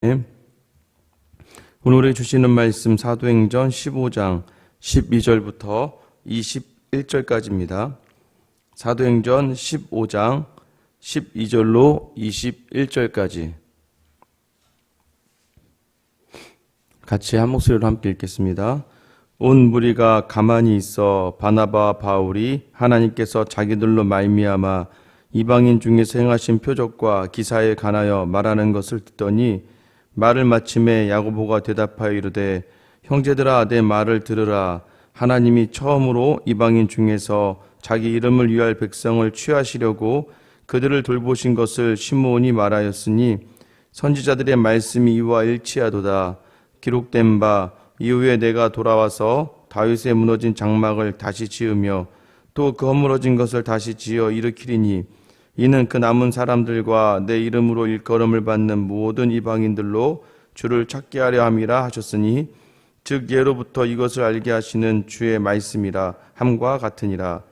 오늘 우리 주시는 말씀 사도행전 15장 12절부터 21절까지입니다. 사도행전 15장 12절로 21절까지 같이 한 목소리로 함께 읽겠습니다. 온 무리가 가만히 있어 바나바와 바울이 하나님께서 자기들로 말미암아 이방인 중에서 행하신 표적과 기사에 관하여 말하는 것을 듣더니 말을 마침에 야고보가 대답하여 이르되 형제들아 내 말을 들으라. 하나님이 처음으로 이방인 중에서 자기 이름을 위할 백성을 취하시려고 그들을 돌보신 것을 시므온이 말하였으니 선지자들의 말씀이 이와 일치하도다. 기록된 바 이후에 내가 돌아와서 다윗의 무너진 장막을 다시 지으며 또 그 허물어진 것을 다시 지어 일으키리니 이는 그 남은 사람들과 내 이름으로 일컬음을 받는 모든 이방인들로 주를 찾게 하려 함이라 하셨으니 즉 예로부터 이것을 알게 하시는 주의 말씀이라 함과 같으니라.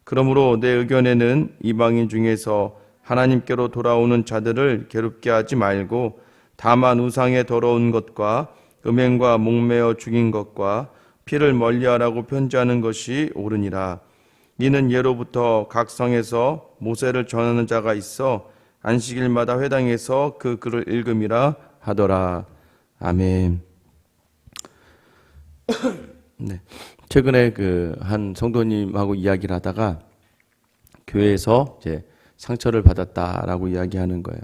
그러므로 내 의견에는 이방인 중에서 하나님께로 돌아오는 자들을 괴롭게 하지 말고 다만 우상의 더러운 것과 음행과 목매어 죽인 것과 피를 멀리하라고 편지하는 것이 옳으니라. 이는 예로부터 각 성에서 모세를 전하는 자가 있어 안식일마다 회당에서 그 글을 읽음이라 하더라. 아멘. 네. 최근에 한 성도님하고 이야기를 하다가 교회에서 이제 상처를 받았다라고 이야기하는 거예요.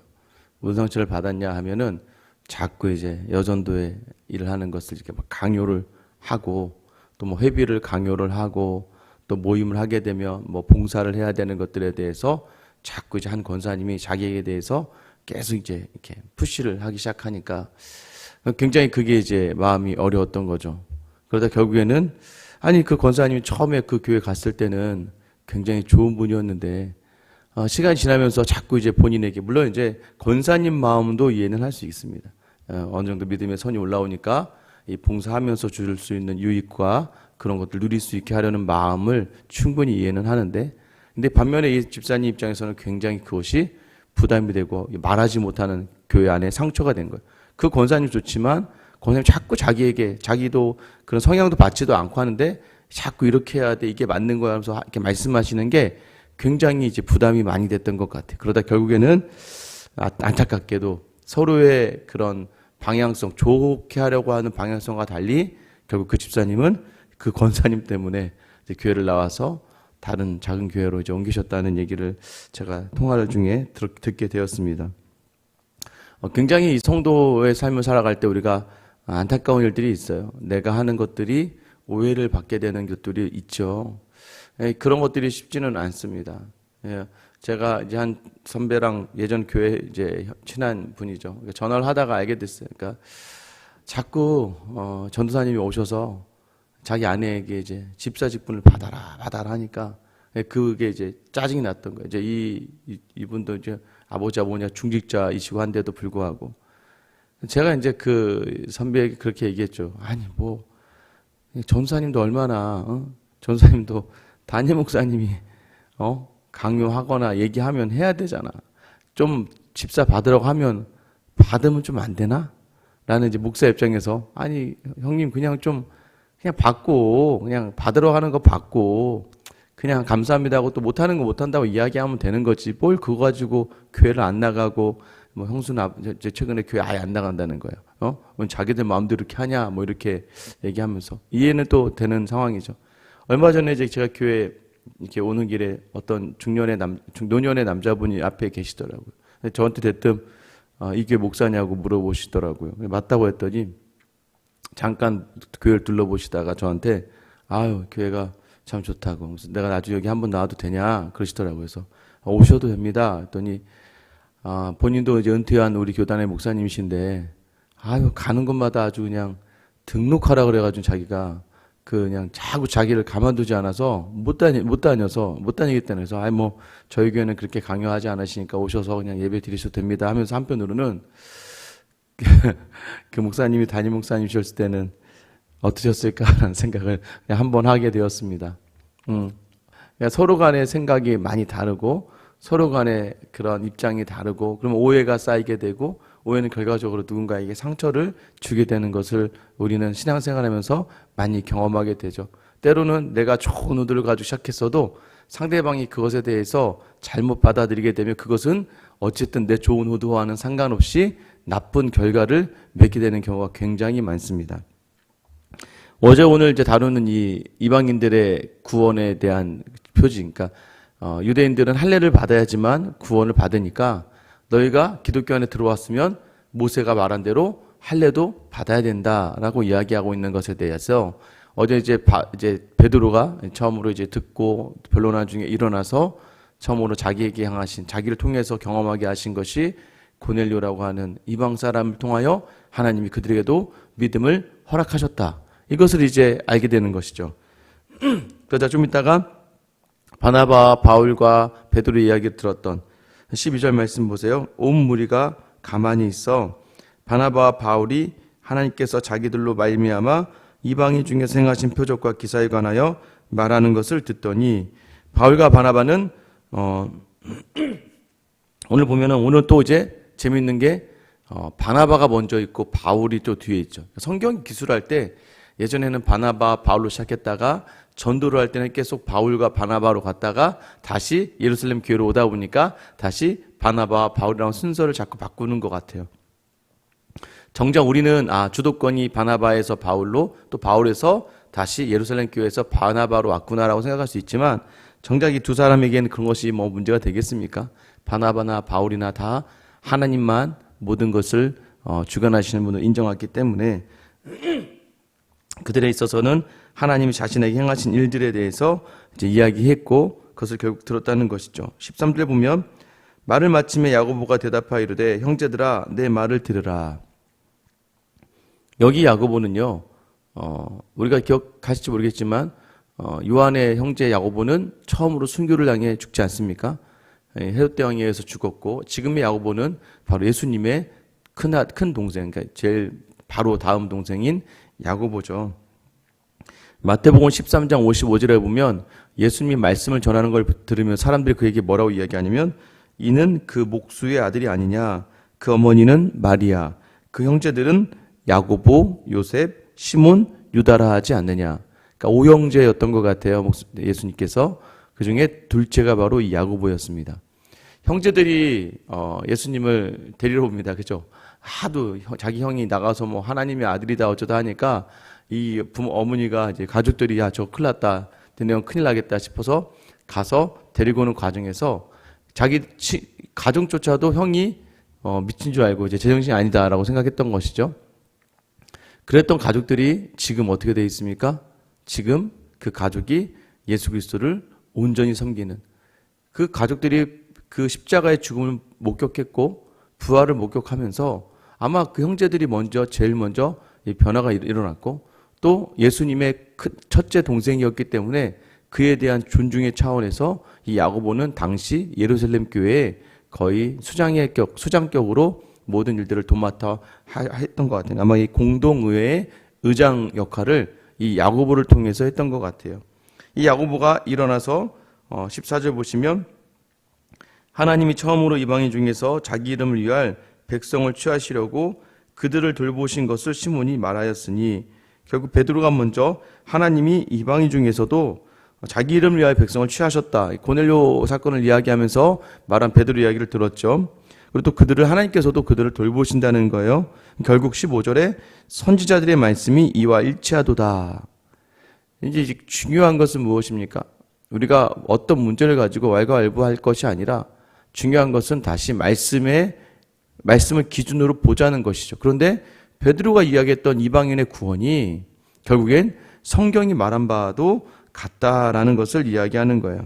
무슨 상처를 받았냐 하면은 자꾸 이제 여전도에 일을 하는 것을 이렇게 막 강요를 하고 또 뭐 회비를 강요를 하고 또 모임을 하게 되면 뭐 봉사를 해야 되는 것들에 대해서 자꾸 이제 한 권사님이 자기에 대해서 계속 이제 이렇게 푸시를 하기 시작하니까 굉장히 그게 이제 마음이 어려웠던 거죠. 그러다 결국에는 아니 그 권사님이 처음에 그 교회 갔을 때는 굉장히 좋은 분이었는데 시간이 지나면서 자꾸 이제 본인에게 물론 이제 권사님 마음도 이해는 할 수 있습니다. 어느 정도 믿음의 선이 올라오니까 이 봉사하면서 줄 수 있는 유익과 그런 것들 누릴 수 있게 하려는 마음을 충분히 이해는 하는데 근데 반면에 이 집사님 입장에서는 굉장히 그것이 부담이 되고 말하지 못하는 교회 안에 상처가 된 거예요. 그 권사님 좋지만 권사님 자꾸 자기에게 자기도 그런 성향도 받지도 않고 하는데 자꾸 이렇게 해야 돼 이게 맞는 거야 하면서 이렇게 말씀하시는 게 굉장히 이제 부담이 많이 됐던 것 같아요. 그러다 결국에는 안타깝게도 서로의 그런 방향성 좋게 하려고 하는 방향성과 달리 결국 그 집사님은 그 권사님 때문에 이제 교회를 나와서 다른 작은 교회로 이제 옮기셨다는 얘기를 제가 통화를 중에 듣게 되었습니다. 굉장히 이 성도의 삶을 살아갈 때 우리가 안타까운 일들이 있어요. 내가 하는 것들이 오해를 받게 되는 것들이 있죠. 그런 것들이 쉽지는 않습니다. 제가 이제 한 선배랑 예전 교회 이제 친한 분이죠. 전화를 하다가 알게 됐어요. 그러니까 자꾸 전도사님이 오셔서 자기 아내에게 이제 집사 직분을 받아라 하니까 그게 이제 짜증이 났던 거예요. 이제 이분도 이제 아버지 어머니가 중직자이시고 한데도 불구하고 제가 이제 그 선배에게 그렇게 얘기했죠. 아니 뭐 전도사님도 얼마나 전도사님도 담임 목사님이 강요하거나 얘기하면 해야 되잖아. 좀 집사 받으라고 하면 받으면 좀 안 되나? 라는 이제 목사 입장에서 아니 형님 그냥 받고 그냥 받으러 가는 거 받고 그냥 감사합니다 하고 또 못하는 거 못한다고 이야기하면 되는 거지 뭘 그거 가지고 교회를 안 나가고 뭐 형수나 최근에 교회 아예 안 나간다는 거예요. 자기들 마음대로 이렇게 하냐 뭐 이렇게 얘기하면서 이해는 또 되는 상황이죠. 얼마 전에 이제 제가 교회 이렇게 오는 길에 어떤 노년의 남자분이 앞에 계시더라고요. 저한테 대뜸 이 교회 목사냐고 물어보시더라고요. 맞다고 했더니 잠깐 교회를 둘러보시다가 저한테 아유 교회가 참 좋다고 그래서 내가 나중에 여기 한번 나와도 되냐 그러시더라고요. 그래서 오셔도 됩니다 했더니 본인도 이제 은퇴한 우리 교단의 목사님이신데 아유 가는 곳마다 아주 그냥 등록하라 그래가지고 자기가 그냥 자꾸 자기를 가만두지 않아서 못 다니겠다는 해서 아이 뭐 저희 교회는 그렇게 강요하지 않으시니까 오셔서 그냥 예배 드리셔도 됩니다 하면서 한편으로는 그 목사님이 담임 목사님이셨을 때는 어떠셨을까라는 생각을 그냥 한번 하게 되었습니다. 서로 간의 생각이 많이 다르고 서로 간의 그런 입장이 다르고 그러면 오해가 쌓이게 되고 오해는 결과적으로 누군가에게 상처를 주게 되는 것을 우리는 신앙생활하면서 많이 경험하게 되죠. 때로는 내가 좋은 의도를 가지고 시작했어도 상대방이 그것에 대해서 잘못 받아들이게 되면 그것은 어쨌든 내 좋은 의도와는 상관없이 나쁜 결과를 맺게 되는 경우가 굉장히 많습니다. 어제 오늘 이제 다루는 이 이방인들의 구원에 대한 표지, 그러니까 유대인들은 할례를 받아야지만 구원을 받으니까 너희가 기독교 안에 들어왔으면 모세가 말한 대로 할례도 받아야 된다라고 이야기하고 있는 것에 대해서 어제 이제 베드로가 처음으로 이제 듣고 변론한 중에 일어나서 처음으로 자기에게 향하신, 자기를 통해서 경험하게 하신 것이 고넬료라고 하는 이방 사람을 통하여 하나님이 그들에게도 믿음을 허락하셨다. 이것을 이제 알게 되는 것이죠. 그러자 좀 이따가 바나바, 바울과 베드로의 이야기를 들었던 12절 말씀 보세요. 온 무리가 가만히 있어 바나바와 바울이 하나님께서 자기들로 말미암아 이방인 중에서 행하신 표적과 기사에 관하여 말하는 것을 듣더니 바울과 바나바는 오늘 보면은 오늘 또 이제 재밌는 게 바나바가 먼저 있고 바울이 또 뒤에 있죠. 성경 기술할 때 예전에는 바나바, 바울로 시작했다가 전도를 할 때는 계속 바울과 바나바로 갔다가 다시 예루살렘 교회로 오다 보니까 다시 바나바, 바울이라는 순서를 자꾸 바꾸는 것 같아요. 정작 우리는 주도권이 바나바에서 바울로 또 바울에서 다시 예루살렘 교회에서 바나바로 왔구나라고 생각할 수 있지만 정작 이 두 사람에게는 그런 것이 뭐 문제가 되겠습니까? 바나바나 바울이나 다 하나님만 모든 것을 주관하시는 분을 인정했기 때문에 그들에 있어서는 하나님이 자신에게 행하신 일들에 대해서 이제 이야기했고 그것을 결국 들었다는 것이죠. 13절 보면 말을 마침에 야고보가 대답하여 이르되 형제들아 내 말을 들으라. 여기 야고보는요, 우리가 기억하실지 모르겠지만 요한의 형제 야고보는 처음으로 순교를 당해 죽지 않습니까? 헤롯 대왕에 의해서 죽었고 지금의 야고보는 바로 예수님의 큰 동생, 그러니까 제일 바로 다음 동생인 야고보죠. 마태복음 13장 55절에 보면 예수님이 말씀을 전하는 걸 들으면 사람들이 그에게 뭐라고 이야기하냐면 이는 그 목수의 아들이 아니냐, 그 어머니는 마리아, 그 형제들은 야고보, 요셉, 시몬, 유다라 하지 않느냐. 그러니까 오형제였던 것 같아요. 예수님께서. 그 중에 둘째가 바로 이 야고보였습니다. 형제들이 예수님을 데리러 옵니다. 그죠? 하도 자기 형이 나가서 뭐 하나님의 아들이다 어쩌다 하니까 이 어머니가 이제 가족들이 저 큰일 났다. 내가 큰일 나겠다 싶어서 가서 데리고 오는 과정에서 자기 가정조차도 형이 미친 줄 알고 이제 제정신이 아니다라고 생각했던 것이죠. 그랬던 가족들이 지금 어떻게 되어 있습니까? 지금 그 가족이 예수 그리스도를 온전히 섬기는 그 가족들이 그 십자가의 죽음을 목격했고 부활을 목격하면서 아마 그 형제들이 제일 먼저 이 변화가 일어났고 또 예수님의 첫째 동생이었기 때문에 그에 대한 존중의 차원에서 이 야고보는 당시 예루살렘 교회에 거의 수장격으로 모든 일들을 도맡아 했던 것 같아요. 아마 이 공동의회의 의장 역할을 이 야고보를 통해서 했던 것 같아요. 이 야고보가 일어나서 14절 보시면 하나님이 처음으로 이방인 중에서 자기 이름을 위할 백성을 취하시려고 그들을 돌보신 것을 시몬이 말하였으니 결국 베드로가 먼저 하나님이 이방인 중에서도 자기 이름을 위하여 백성을 취하셨다. 고넬료 사건을 이야기하면서 말한 베드로 이야기를 들었죠. 그리고 또 하나님께서도 그들을 돌보신다는 거예요. 결국 15절에 선지자들의 말씀이 이와 일치하도다. 이제 중요한 것은 무엇입니까? 우리가 어떤 문제를 가지고 왈가왈부할 것이 아니라 중요한 것은 다시 말씀을 기준으로 보자는 것이죠. 그런데 베드로가 이야기했던 이방인의 구원이 결국엔 성경이 말한 바도 같다라는 것을 이야기하는 거예요.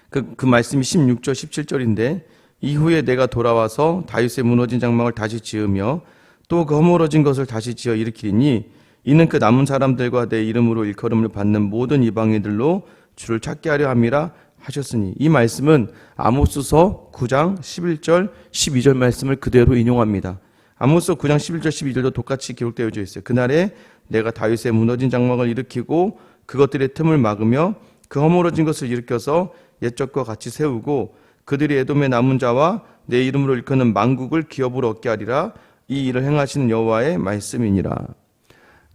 그 말씀이 16절, 17절인데 이후에 내가 돌아와서 다윗의 무너진 장막을 다시 지으며 또 그 허물어진 것을 다시 지어 일으키리니 이는 그 남은 사람들과 내 이름으로 일컬음을 받는 모든 이방인들로 주를 찾게 하려 함이라 하셨으니 이 말씀은 아모스서 9장 11절 12절 말씀을 그대로 인용합니다. 아모스 9장 11절 12절도 똑같이 기록되어 있어요. 그날에 내가 다윗의 무너진 장막을 일으키고 그것들의 틈을 막으며 그 허물어진 것을 일으켜서 옛적과 같이 세우고 그들이 에돔의 남은 자와 내 이름으로 일컫는 만국을 기업으로 얻게 하리라. 이 일을 행하시는 여호와의 말씀이니라.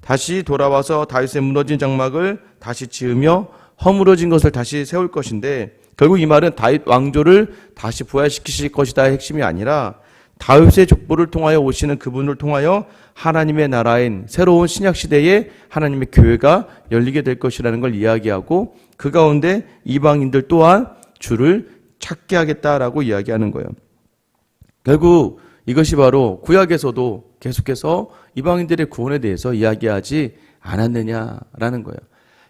다시 돌아와서 다윗의 무너진 장막을 다시 지으며 허물어진 것을 다시 세울 것인데, 결국 이 말은 다윗 왕조를 다시 부활시키실 것이다의 핵심이 아니라 다윗의 족보를 통하여 오시는 그분을 통하여 하나님의 나라인 새로운 신약 시대에 하나님의 교회가 열리게 될 것이라는 걸 이야기하고, 그 가운데 이방인들 또한 주를 찾게 하겠다라고 이야기하는 거예요. 결국 이것이 바로 구약에서도 계속해서 이방인들의 구원에 대해서 이야기하지 않았느냐라는 거예요.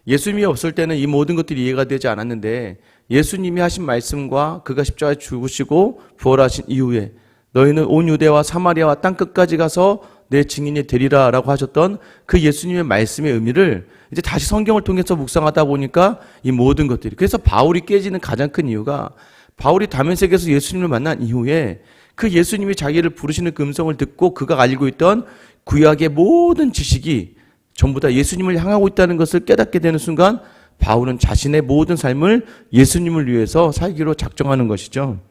예수님이 없을 때는 이 모든 것들이 이해가 되지 않았는데, 예수님이 하신 말씀과 그가 십자가에 죽으시고 부활하신 이후에 너희는 온 유대와 사마리아와 땅끝까지 가서 내 증인이 되리라 라고 하셨던 그 예수님의 말씀의 의미를 이제 다시 성경을 통해서 묵상하다 보니까 이 모든 것들이, 그래서 바울이 깨지는 가장 큰 이유가, 바울이 다메섹에서 예수님을 만난 이후에 그 예수님이 자기를 부르시는 그 음성을 듣고 그가 알고 있던 구약의 모든 지식이 전부 다 예수님을 향하고 있다는 것을 깨닫게 되는 순간, 바울은 자신의 모든 삶을 예수님을 위해서 살기로 작정하는 것이죠.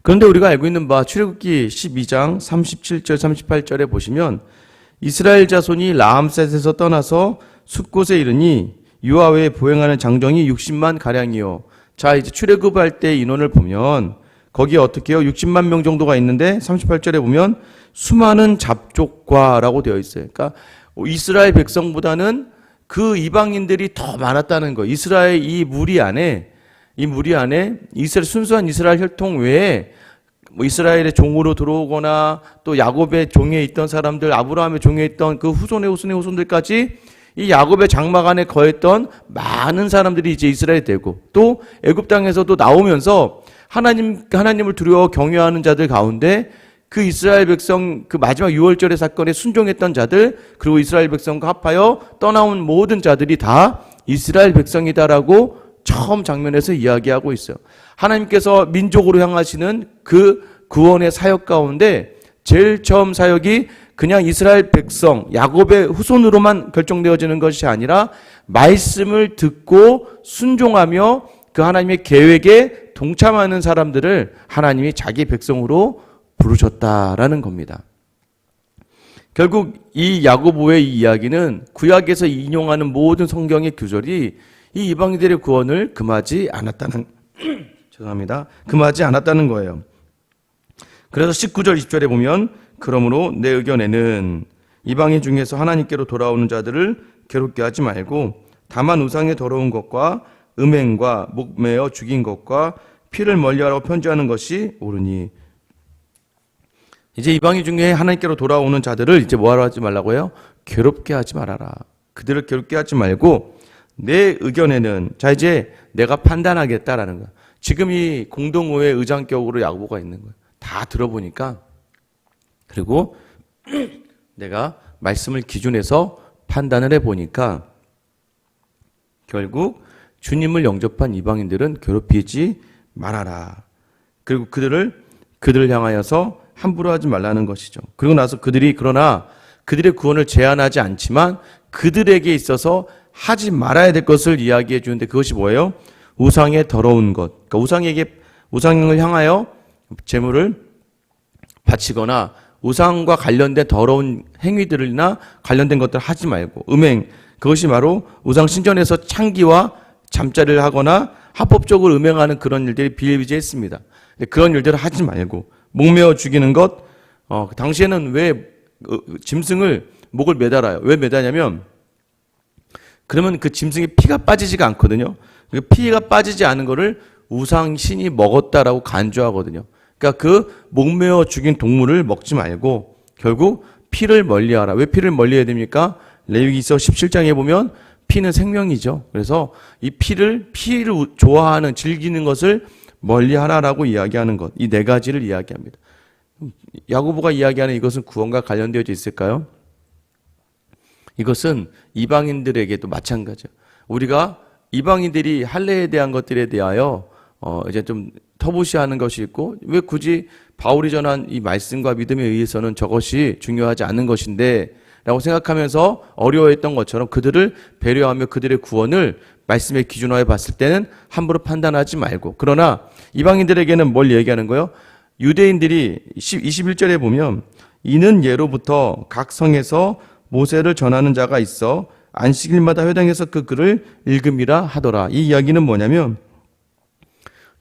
그런데 우리가 알고 있는 바 출애굽기 12장 37절 38절에 보시면, 이스라엘 자손이 라암셋에서 떠나서 숫곳에 이르니 유아 외에 보행하는 장정이 60만 가량이요. 자, 이제 출애굽할 때 인원을 보면 거기에 어떻게 해요? 60만 명 정도가 있는데 38절에 보면 수많은 잡족과라고 되어 있어요. 그러니까 이스라엘 백성보다는 그 이방인들이 더 많았다는 거. 이스라엘 이 무리 안에 이스라엘 순수한 이스라엘 혈통 외에 뭐 이스라엘의 종으로 들어오거나 또 야곱의 종에 있던 사람들, 아브라함의 종에 있던 그 후손의 후손들까지 이 야곱의 장막 안에 거했던 많은 사람들이 이제 이스라엘이 되고, 또 애굽 땅에서도 나오면서 하나님을 두려워 경외하는 자들 가운데 그 이스라엘 백성, 그 마지막 6월절의 사건에 순종했던 자들, 그리고 이스라엘 백성과 합하여 떠나온 모든 자들이 다 이스라엘 백성이다라고 처음 장면에서 이야기하고 있어요. 하나님께서 민족으로 향하시는 그 구원의 사역 가운데 제일 처음 사역이 그냥 이스라엘 백성, 야곱의 후손으로만 결정되어지는 것이 아니라 말씀을 듣고 순종하며 그 하나님의 계획에 동참하는 사람들을 하나님이 자기 백성으로 부르셨다라는 겁니다. 결국 이 야고보의 이 이야기는 구약에서 인용하는 모든 성경의 구절이 이 이방인들의 구원을 금하지 않았다는 금하지 않았다는 거예요. 그래서 19절 20절에 보면, 그러므로 내 의견에는 이방인 중에서 하나님께로 돌아오는 자들을 괴롭게 하지 말고 다만 우상의 더러운 것과 음행과 목매어 죽인 것과 피를 멀리하라고 편지하는 것이 옳으니. 이제 이방인 중에 하나님께로 돌아오는 자들을 이제 뭐하러 하지 말라고 해요? 괴롭게 하지 말아라. 그들을 괴롭게 하지 말고 내 의견에는, 자 이제 내가 판단하겠다라는 거야. 지금 이 공동의회 의장격으로 야고보가 있는 거야. 다 들어보니까, 그리고 내가 말씀을 기준해서 판단을 해보니까 결국 주님을 영접한 이방인들은 괴롭히지 말아라. 그리고 그들을 향하여서 함부로 하지 말라는 것이죠. 그리고 나서 그러나 그들의 구원을 제한하지 않지만 그들에게 있어서 하지 말아야 될 것을 이야기해 주는데, 그것이 뭐예요? 우상의 더러운 것. 그러니까 우상을 향하여 제물을 바치거나 우상과 관련된 더러운 행위들이나 관련된 것들을 하지 말고, 음행, 그것이 바로 우상 신전에서 창기와 잠자리를 하거나 합법적으로 음행하는 그런 일들이 비일비재했습니다. 그런 일들을 하지 말고, 목매어 죽이는 것, 당시에는 왜 짐승을 목을 매달아요? 왜 매다냐면, 그러면 그 짐승의 피가 빠지지가 않거든요. 그 피가 빠지지 않은 거를 우상신이 먹었다라고 간주하거든요. 그러니까 그 목매어 죽인 동물을 먹지 말고 결국 피를 멀리하라. 왜 피를 멀리해야 됩니까? 레위기서 17장에 보면 피는 생명이죠. 그래서 이 피를 좋아하는, 즐기는 것을 멀리하라라고 이야기하는 것. 이 네 가지를 이야기합니다. 야고보가 이야기하는 이것은 구원과 관련되어 있을까요? 이것은 이방인들에게도 마찬가지예요. 우리가 이방인들이 할례에 대한 것들에 대하여 이제 좀 터부시하는 것이 있고, 왜 굳이 바울이 전한 이 말씀과 믿음에 의해서는 저것이 중요하지 않은 것인데 라고 생각하면서 어려워했던 것처럼 그들을 배려하며 그들의 구원을 말씀의 기준화해 봤을 때는 함부로 판단하지 말고, 그러나 이방인들에게는 뭘 얘기하는 거예요? 유대인들이 21절에 보면 이는 예로부터 각 성에서 모세를 전하는 자가 있어 안식일마다 회당에서 그 글을 읽음이라 하더라. 이 이야기는 뭐냐면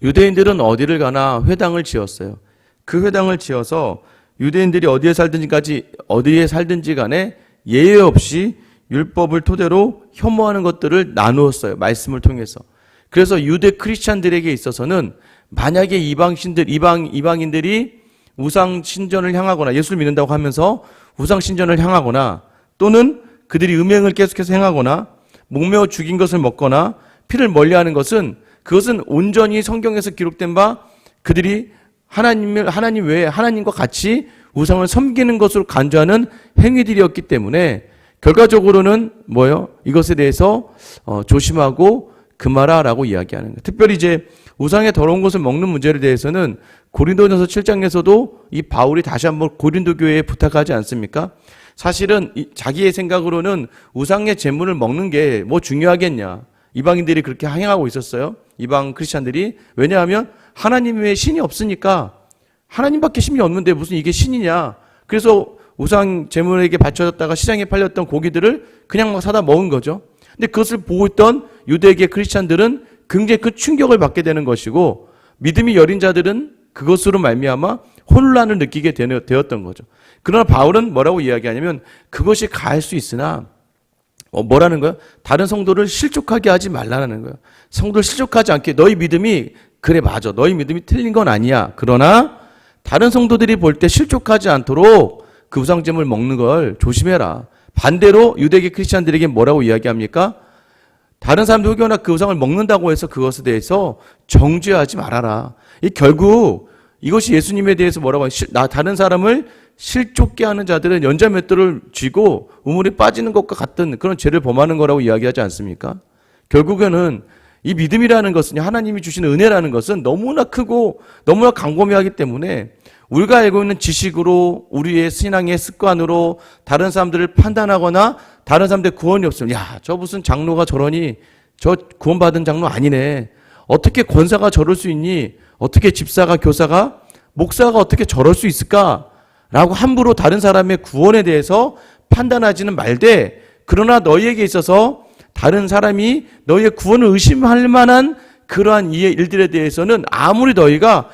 유대인들은 어디를 가나 회당을 지었어요. 그 회당을 지어서 유대인들이 어디에 살든지 간에 예외 없이 율법을 토대로 혐오하는 것들을 나누었어요. 말씀을 통해서. 그래서 유대 크리스찬들에게 있어서는 만약에 이방인들이 우상 신전을 향하거나 예수를 믿는다고 하면서 우상 신전을 향하거나 또는 그들이 음행을 계속해서 행하거나 목매어 죽인 것을 먹거나 피를 멀리하는 것은 그것은 온전히 성경에서 기록된 바 그들이 하나님 외에 하나님과 같이 우상을 섬기는 것으로 간주하는 행위들이었기 때문에 결과적으로는 뭐예요? 이것에 대해서 조심하고 금하라라고 이야기하는 거예요. 특별히 이제 우상의 더러운 것을 먹는 문제에 대해서는 고린도전서 7장에서도 이 바울이 다시 한번 고린도 교회에 부탁하지 않습니까? 사실은 자기의 생각으로는 우상의 제물을 먹는 게 뭐 중요하겠냐. 이방인들이 그렇게 행하고 있었어요. 이방 크리스찬들이. 왜냐하면 하나님 외에 신이 없으니까 하나님밖에 신이 없는데 무슨 이게 신이냐. 그래서 우상 제물에게 바쳐졌다가 시장에 팔렸던 고기들을 그냥 막 사다 먹은 거죠. 근데 그것을 보고 있던 유대계 크리스찬들은 굉장히 큰 충격을 받게 되는 것이고 믿음이 여린 자들은 그것으로 말미암아 혼란을 느끼게 되었던 거죠. 그러나 바울은 뭐라고 이야기하냐면 그것이 가할 수 있으나 뭐라는 거예요? 다른 성도를 실족하게 하지 말라는 거예요. 성도를 실족하지 않게 너희 믿음이 그래 맞아. 너희 믿음이 틀린 건 아니야. 그러나 다른 성도들이 볼 때 실족하지 않도록 그 우상제물 먹는 걸 조심해라. 반대로 유대계 크리스찬들에게 뭐라고 이야기합니까? 다른 사람들 혹여나 그 우상을 먹는다고 해서 그것에 대해서 정죄하지 말아라. 결국 이것이 예수님에 대해서 뭐라고 하냐. 다른 사람을 실족게 하는 자들은 연자맷돌을 쥐고 우물에 빠지는 것과 같은 그런 죄를 범하는 거라고 이야기하지 않습니까? 결국에는 이 믿음이라는 것은 하나님이 주시는 은혜라는 것은 너무나 크고 너무나 광범위하기 때문에 우리가 알고 있는 지식으로 우리의 신앙의 습관으로 다른 사람들을 판단하거나 다른 사람들의 구원이 없으면 야, 저 무슨 장로가 저러니 저 구원받은 장로 아니네. 어떻게 권사가 저럴 수 있니? 어떻게 집사가 교사가 목사가 어떻게 저럴 수 있을까? 라고 함부로 다른 사람의 구원에 대해서 판단하지는 말되 그러나 너희에게 있어서 다른 사람이 너희의 구원을 의심할 만한 그러한 이 일들에 대해서는 아무리 너희가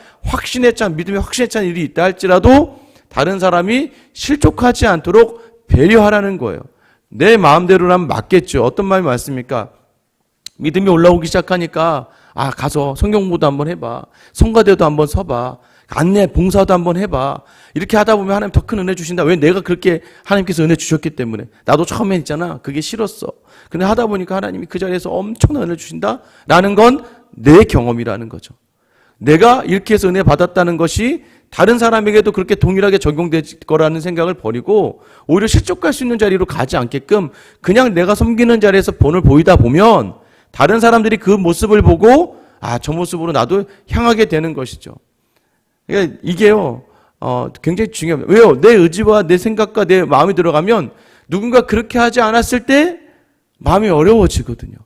믿음이 확신에 찬 일이 있다 할지라도 다른 사람이 실족하지 않도록 배려하라는 거예요. 내 마음대로라면 맞겠죠. 어떤 마음이 맞습니까? 믿음이 올라오기 시작하니까 가서 성경 공부도 한번 해봐. 성가대도 한번 서봐. 안내 봉사도 한번 해봐. 이렇게 하다 보면 하나님 더 큰 은혜 주신다. 왜? 내가 그렇게 하나님께서 은혜 주셨기 때문에. 나도 처음에 있잖아. 그게 싫었어. 근데 하다 보니까 하나님이 그 자리에서 엄청난 은혜 주신다. 라는 건 내 경험이라는 거죠. 내가 이렇게 해서 은혜 받았다는 것이 다른 사람에게도 그렇게 동일하게 적용될 거라는 생각을 버리고 오히려 실족할 수 있는 자리로 가지 않게끔 그냥 내가 섬기는 자리에서 본을 보이다 보면 다른 사람들이 그 모습을 보고 저 모습으로 나도 향하게 되는 것이죠. 그러니까 이게요, 굉장히 중요합니다. 왜요? 내 의지와 내 생각과 내 마음이 들어가면 누군가 그렇게 하지 않았을 때 마음이 어려워지거든요.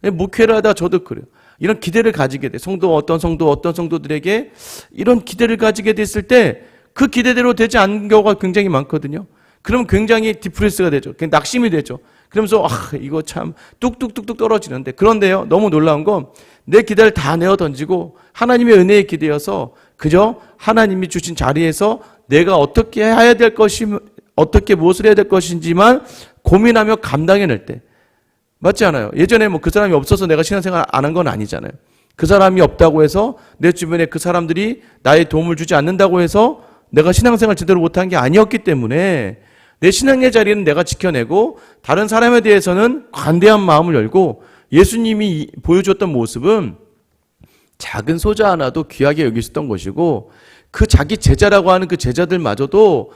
목회를 하다 저도 그래요. 이런 기대를 가지게 돼. 어떤 성도들에게 이런 기대를 가지게 됐을 때 그 기대대로 되지 않는 경우가 굉장히 많거든요. 그럼 굉장히 디프레스가 되죠. 낙심이 되죠. 그러면서 이거 참 뚝뚝뚝뚝 떨어지는데 그런데요. 너무 놀라운 건 내 기대를 다 내어 던지고 하나님의 은혜에 기대어서 그저 하나님이 주신 자리에서 내가 어떻게 해야 될 어떻게 무엇을 해야 될 것인지만 고민하며 감당해낼 때 맞지 않아요? 예전에 그 사람이 없어서 내가 신앙생활 안 한 건 아니잖아요. 그 사람이 없다고 해서 내 주변에 그 사람들이 나의 도움을 주지 않는다고 해서 내가 신앙생활 제대로 못한 게 아니었기 때문에 내 신앙의 자리는 내가 지켜내고 다른 사람에 대해서는 관대한 마음을 열고 예수님이 보여줬던 모습은 작은 소자 하나도 귀하게 여기셨던 것이고 그 자기 제자라고 하는 그 제자들마저도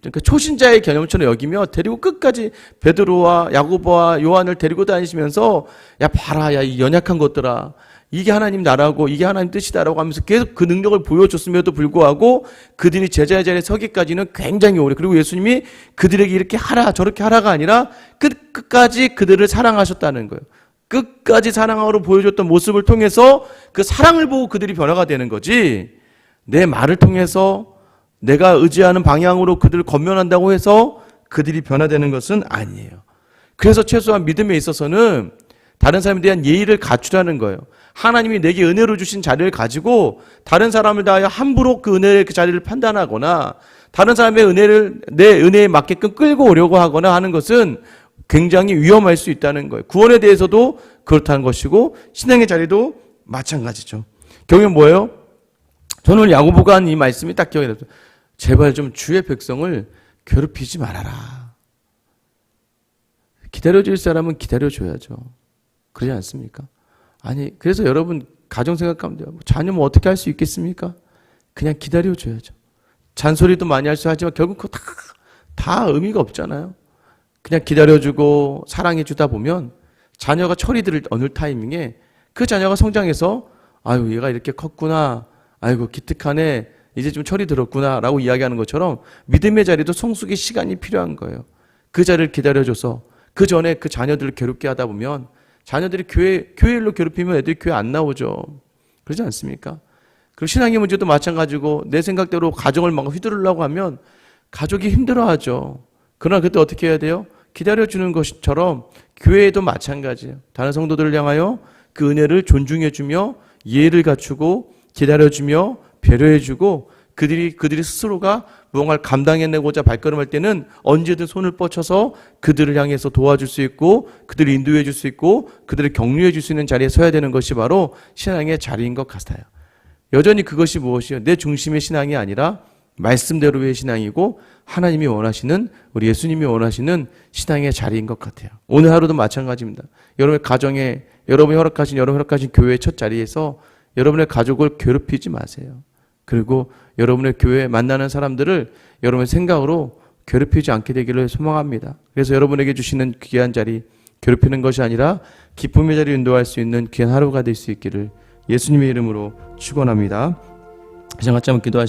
그러니까 초신자의 개념처럼 여기며 데리고 끝까지 베드로와 야고보와 요한을 데리고 다니시면서 야 봐라 야 이 연약한 것들아 이게 하나님 나라고 이게 하나님 뜻이다라고 하면서 계속 그 능력을 보여줬음에도 불구하고 그들이 제자의 자리에 서기까지는 굉장히 오래, 그리고 예수님이 그들에게 이렇게 하라 저렇게 하라가 아니라 끝까지 그들을 사랑하셨다는 거예요. 끝까지 사랑으로 보여줬던 모습을 통해서 그 사랑을 보고 그들이 변화가 되는 거지, 내 말을 통해서 내가 의지하는 방향으로 그들을 건면한다고 해서 그들이 변화되는 것은 아니에요. 그래서 최소한 믿음에 있어서는 다른 사람에 대한 예의를 갖추라는 거예요. 하나님이 내게 은혜로 주신 자리를 가지고 다른 사람을 다하여 함부로 그 은혜의 그 자리를 판단하거나 다른 사람의 은혜를 내 은혜에 맞게끔 끌고 오려고 하거나 하는 것은 굉장히 위험할 수 있다는 거예요. 구원에 대해서도 그렇다는 것이고 신앙의 자리도 마찬가지죠. 결국은 뭐예요? 저는 오늘 야고보가 한 이 말씀이 딱 기억이 났어요. 제발 좀 주의 백성을 괴롭히지 말아라. 기다려줄 사람은 기다려줘야죠. 그러지 않습니까? 아니, 그래서 여러분 가정 생각하면 돼요. 자녀면 어떻게 할 수 있겠습니까? 그냥 기다려줘야죠. 잔소리도 많이 할 수 하지만 결국 그거 다 의미가 없잖아요. 그냥 기다려주고 사랑해주다 보면 자녀가 철이 들 어느 타이밍에 그 자녀가 성장해서 아유 얘가 이렇게 컸구나, 아이고 기특하네, 이제 좀 철이 들었구나 라고 이야기하는 것처럼 믿음의 자리도 성숙의 시간이 필요한 거예요. 그 자리를 기다려줘서 그 전에 그 자녀들을 괴롭게 하다 보면 자녀들이 교회 일로 괴롭히면 애들이 교회 안 나오죠. 그러지 않습니까? 그리고 신앙의 문제도 마찬가지고 내 생각대로 가정을 막 휘두르려고 하면 가족이 힘들어하죠. 그러나 그때 어떻게 해야 돼요? 기다려주는 것처럼 교회에도 마찬가지예요. 다른 성도들을 향하여 그 은혜를 존중해주며 예의를 갖추고 기다려주며 배려해주고 그들이 스스로가 무언가를 감당해내고자 발걸음할 때는 언제든 손을 뻗쳐서 그들을 향해서 도와줄 수 있고 그들을 인도해 줄 수 있고 그들을 격려해 줄 수 있는 자리에 서야 되는 것이 바로 신앙의 자리인 것 같아요. 여전히 그것이 무엇이요? 내 중심의 신앙이 아니라 말씀대로의 신앙이고 하나님이 원하시는, 우리 예수님이 원하시는 신앙의 자리인 것 같아요. 오늘 하루도 마찬가지입니다. 여러분의 가정에, 여러분이 허락하신 교회의 첫 자리에서 여러분의 가족을 괴롭히지 마세요. 그리고 여러분의 교회에 만나는 사람들을 여러분의 생각으로 괴롭히지 않게 되기를 소망합니다. 그래서 여러분에게 주시는 귀한 자리, 괴롭히는 것이 아니라 기쁨의 자리를 인도할 수 있는 귀한 하루가 될 수 있기를 예수님의 이름으로 축원합니다. 같이 한번 기도하시겠습니다.